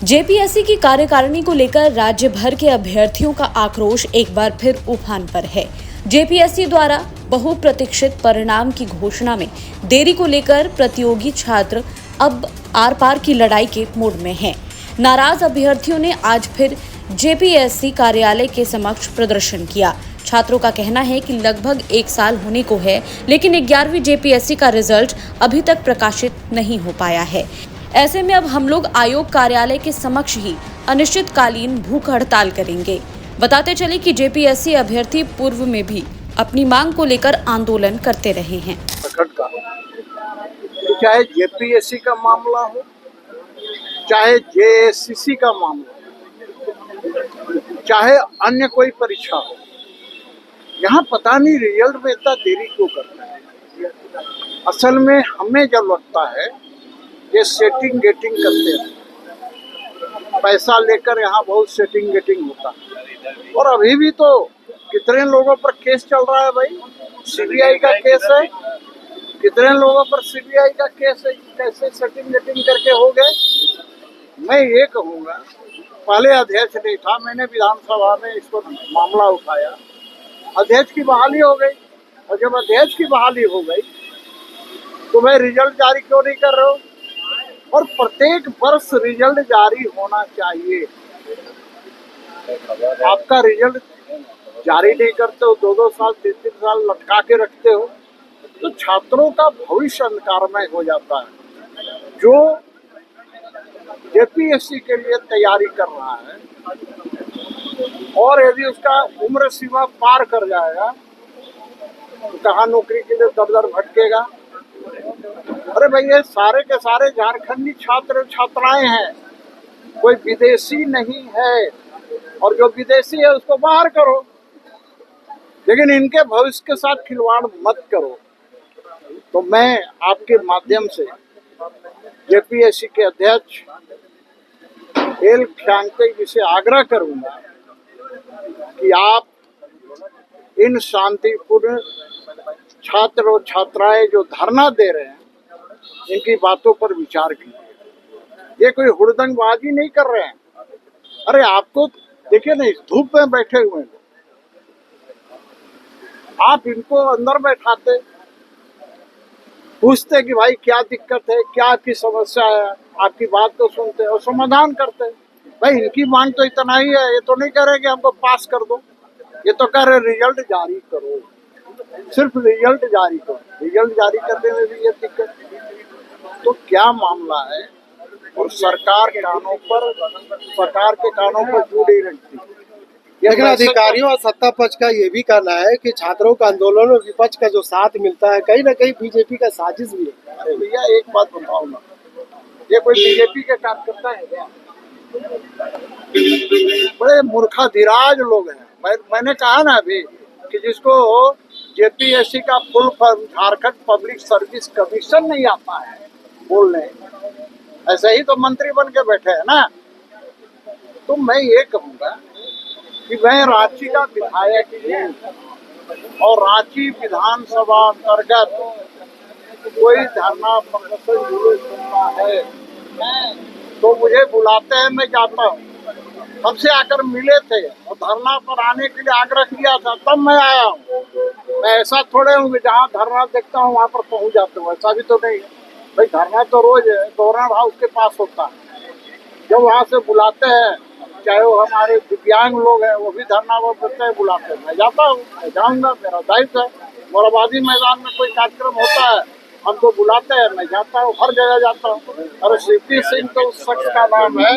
JPSC की कार्यकारिणी को लेकर राज्य भर के अभ्यर्थियों का आक्रोश एक बार फिर उफान पर है। जेपीएससी द्वारा बहुप्रतीक्षित परिणाम की घोषणा में देरी को लेकर प्रतियोगी छात्र अब आर पार की लड़ाई के मूड में हैं। नाराज अभ्यर्थियों ने आज फिर जेपीएससी कार्यालय के समक्ष प्रदर्शन किया। छात्रों का कहना है कि लगभग 1 साल होने को है, लेकिन 11वीं जेपीएससी का रिजल्ट अभी तक प्रकाशित नहीं हो पाया है। ऐसे में अब हम लोग आयोग कार्यालय के समक्ष ही अनिश्चितकालीन भूख हड़ताल करेंगे। बताते चले कि जेपीएससी अभ्यर्थी पूर्व में भी अपनी मांग को लेकर आंदोलन करते रहे हैं। चाहे जेपीएससी का मामला हो, चाहे जेएससीसी का मामला हो, चाहे अन्य कोई परीक्षा हो, यहाँ पता नहीं रिजल्ट में इतना देरी क्यों करता है। असल में हमें जब लगता है ये सेटिंग गेटिंग करते हैं, पैसा लेकर यहाँ बहुत सेटिंग गेटिंग होता है। और अभी भी तो कितने लोगों पर केस चल रहा है भाई, सीबीआई का केस है, कितने लोगों पर सीबीआई का केस है, कैसे सेटिंग गेटिंग करके हो गए। मैं ये कहूँगा, पहले अध्यक्ष नहीं था, मैंने विधानसभा में इस पर मामला उठाया, अध्यक्ष की बहाली हो गई, और जब अध्यक्ष की बहाली हो गई तो मैं रिजल्ट जारी क्यों नहीं कर रहा हूँ। और प्रत्येक वर्ष रिजल्ट जारी होना चाहिए। आपका रिजल्ट जारी नहीं करते हो, 2-2 साल 3-3 साल लटका के रखते हो, तो छात्रों का भविष्य अंधकारमय हो जाता है। जो जेपीएससी के लिए तैयारी कर रहा है और यदि उसका उम्र सीमा पार कर जाएगा तो कहाँ नौकरी के लिए दर-दर भटकेगा। अरे भाई, ये सारे के सारे झारखंडी छात्र छात्राएं हैं, कोई विदेशी नहीं है, और जो विदेशी है उसको बाहर करो, लेकिन इनके भविष्य के साथ खिलवाड़ मत करो। तो मैं आपके माध्यम से जेपीएससी के अध्यक्ष एल ख्यांगते जी से आग्रह करूंगा कि आप इन शांतिपूर्ण छात्र और छात्राएं जो धरना दे रहे हैं, इनकी बातों पर विचार कीजिए। ये कोई हुड़दंगबाजी नहीं कर रहे हैं। अरे आपको देखिए ना, इस धूप में बैठे हुए हैं, आप इनको अंदर बैठाते, पूछते कि भाई क्या दिक्कत है, क्या आपकी समस्या है, आपकी बात तो सुनते और समाधान करते। भाई इनकी मांग तो इतना ही है, ये तो नहीं कह रहे कि हमको पास कर दो, ये तो कह रहे रिजल्ट जारी करो, सिर्फ रिजल्ट जारी करो। रिजल्ट जारी करने में भी ये दिक्कत, तो क्या मामला है। और सरकार के कानों पर जुड़ी रहती है। लेकिन अधिकारियों और सत्ता पक्ष का ये भी कहना है कि छात्रों का आंदोलन और विपक्ष का जो साथ मिलता है, कहीं ना कहीं बीजेपी का साजिश भी है। अरे भैया, एक बात बताओ ना, ये कोई बीजेपी के कार्यकर्ता है क्या? बड़े मूर्खाधिराज लोग हैं। मैंने कहा ना अभी कि जिसको जेपीएससी का full form Jharkhand public service commission नहीं आता है बोलने, ऐसे ही तो मंत्री बन के बैठे हैं ना। तो मैं ये कहूँगा कि मैं रांची का विधायक हूँ और रांची विधानसभा अंतर्गत कोई धरना प्रदर्शन जुलूस होता है तो मुझे बुलाते हैं, मैं जाता हूँ। सबसे आकर मिले थे और धरना पर आने के लिए आग्रह किया था, तब मैं आया हूँ। मैं ऐसा थोड़े हूँ कि जहाँ धरना देखता हूँ वहाँ पर पहुँच जाता हूँ, ऐसा भी तो नहीं। भाई धरना तो रोज गवर्नर हाउस के पास होता है, जब वहाँ से बुलाते हैं, चाहे वो हमारे दिव्यांग लोग हैं, वो भी धरना वो करते हैं, बुलाते हैं, मैं जाता हूँ, मैं जाऊँगा, मेरा दायित्व है। मोराबादी मैदान में कोई कार्यक्रम होता है, हमको बुलाते हैं, मैं जाता हूँ, हर जगह जाता हूँ। और सीपी सिंह तो उस शख्स का नाम है,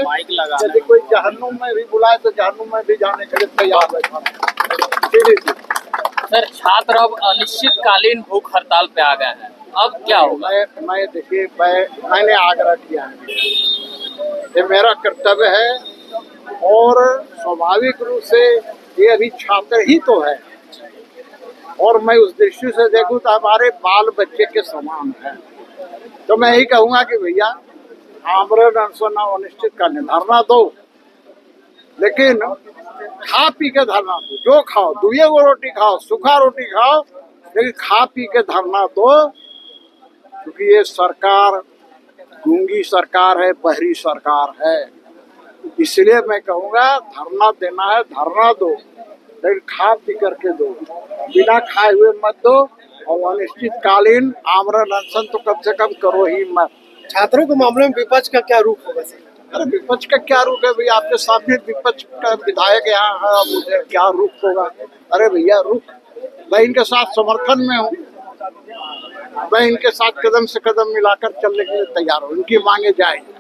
यदि कोई जहन्नुम में भी बुलाए तो जहन्नुम में भी जाने के लिए तैयार बैठा। सर, छात्र अब अनिश्चितकालीन भूख हड़ताल पे आ गए हैं, अब क्या होगा? मैं देखिए, मैंने आग्रह किया है, ये मेरा कर्तव्य है, और स्वाभाविक रूप से ये अभी छात्र ही तो है, और मैं उस दृष्टि से देखूं तो हमारे बाल बच्चे के समान है। तो मैं यही कहूँगा कि भैया आमरण अनशन अनिश्चितकालीन धरना दो, लेकिन खा पी के धरना दो, जो खाओ, 2 रोटी खाओ, सूखा रोटी खाओ, लेकिन खा पी के धरना दो, क्योंकि ये सरकार गूंगी सरकार है, बहरी सरकार है। इसलिए मैं कहूँगा धरना देना है धरना दो, लेकिन खा पी करके दो, बिना खाए हुए मत दो। और अनिश्चितकालीन आमरण अनशन तो कम से कम करो ही मत। छात्रों के मामले में विपक्ष का क्या रुख होगा सर? अरे विपक्ष का क्या रुख है भैया, आपके सामने विपक्ष का विधायक यहाँ है, मुझे क्या रुख होगा? अरे भैया रुख, मैं इनके साथ समर्थन में हूँ, मैं इनके साथ कदम से कदम मिलाकर चलने के लिए तैयार हूँ, इनकी मांगे जाएंगी।